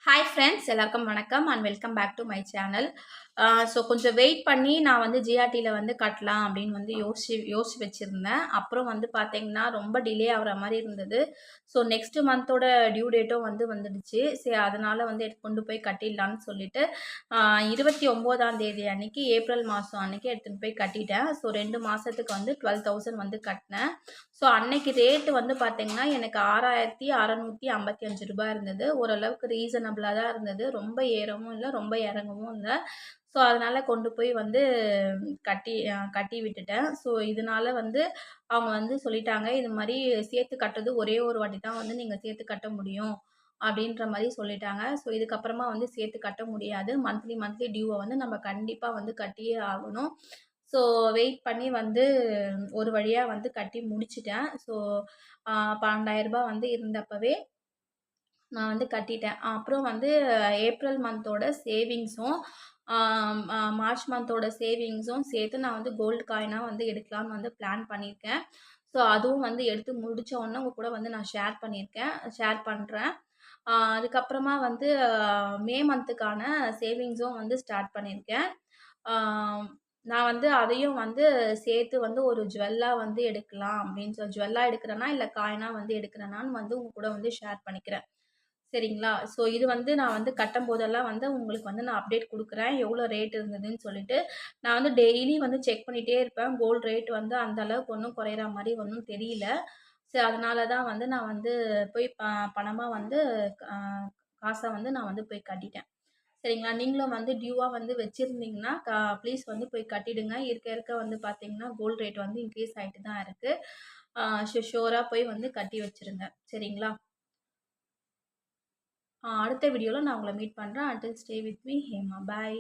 Hi friends, எல்லாருக்கும் வணக்கம் and welcome back to my channel. So கொஞ்சம் வெயிட் பண்ணி நான் வந்து ஜிஆர்டியில் வந்து கட்டலாம் அப்படின்னு வந்து யோசிச்சு வச்சுருந்தேன். அப்புறம் வந்து பார்த்தீங்கன்னா ரொம்ப டிலே ஆகிற மாதிரி இருந்தது. ஸோ நெக்ஸ்ட் மந்தோட டியூ டேட்டும் வந்துடுச்சு. சரி, அதனால் வந்து கொண்டு போய் கட்டிடலான்னு சொல்லிட்டு 29ஆம் தேதி அன்னைக்கு ஏப்ரல் மாதம் அன்னைக்கு எடுத்துகிட்டு போய் கட்டிட்டேன். ஸோ 2 மாதத்துக்கு வந்து 12,000 வந்து கட்டினேன். ஸோ அன்னைக்கு ரேட்டு வந்து பார்த்தீங்கன்னா எனக்கு 6,655 ரூபாய் இருந்தது. ஓரளவுக்கு ரீசனபிளாக தான் இருந்தது. ரொம்ப ஏறவும் இல்லை, ரொம்ப இறங்கவும் இல்லை. ஸோ அதனால் கொண்டு போய் வந்து கட்டி விட்டுட்டேன். ஸோ இதனால வந்து அவங்க வந்து சொல்லிட்டாங்க, இது மாதிரி சேர்த்து கட்டுறது ஒரே ஒரு வாட்டி தான் வந்து நீங்கள் சேர்த்து கட்ட முடியும் அப்படின்ற மாதிரி சொல்லிட்டாங்க. ஸோ இதுக்கப்புறமா வந்து சேர்த்து கட்ட முடியாது. மந்த்லி மந்த்லி டியூவை வந்து நம்ம கண்டிப்பாக வந்து கட்டியே ஆகணும். ஸோ வெயிட் பண்ணி வந்து ஒரு வழியாக வந்து கட்டி முடிச்சிட்டேன். ஸோ 12,000 வந்து இருந்தப்பவே நான் வந்து கட்டிட்டேன். அப்புறம் வந்து ஏப்ரல் மந்தோட சேவிங்ஸும் மார்ச் மந்தோட சேவிங்ஸும் சேர்த்து நான் வந்து கோல்டு காயினாக வந்து எடுக்கலான்னு வந்து பிளான் பண்ணியிருக்கேன். ஸோ அதுவும் வந்து எடுத்து முடித்த உடனே உங்கள் கூட வந்து நான் ஷேர் பண்ணுறேன். அதுக்கப்புறமா வந்து மே மந்த்துக்கான சேவிங்ஸும் வந்து ஸ்டார்ட் பண்ணியிருக்கேன். நான் வந்து அதையும் வந்து சேர்த்து வந்து ஒரு ஜுவல்லா வந்து எடுக்கலாம் அப்படின்னு ஜுவல்லா எடுக்கிறேன்னா இல்லை காயினா வந்து எடுக்கிறேனான்னு வந்து உங்க கூட வந்து ஷேர் பண்ணிக்கிறேன். சரிங்களா? ஸோ இது வந்து நான் வந்து கட்டம்போதெல்லாம் வந்து உங்களுக்கு வந்து நான் அப்டேட் குடுக்குறேன். எவ்வளோ ரேட் இருந்ததுன்னு சொல்லிட்டு. நான் வந்து டெய்லி வந்து செக் பண்ணிட்டே இருப்பேன். கோல்டு ரேட் வந்து அந்த அளவுக்கு ஒண்ணும் குறையிற மாரி ஒண்ணும் தெரியல. ஸோ அதனால தான் வந்து நான் வந்து போய் பணமா வந்து அ காசா வந்து நான் வந்து போய் கட்டிட்டேன். சரிங்களா? நீங்களும் வந்து டியூவா வந்து வச்சிருந்தீங்கன்னா, ப்ளீஸ் வந்து போய் கட்டிடுங்க. இருக்க இருக்க வந்து பார்த்தீங்கன்னா, கோல்டு ரேட் வந்து இன்க்ரீஸ் ஆயிட்டு தான் இருக்கு. அ ஷூரா போய் வந்து கட்டி வச்சுருங்க. சரிங்களா? அடுத்த வீடியோல நான் உங்கள மீட் பண்றேன். Until stay with me Hema. Bye.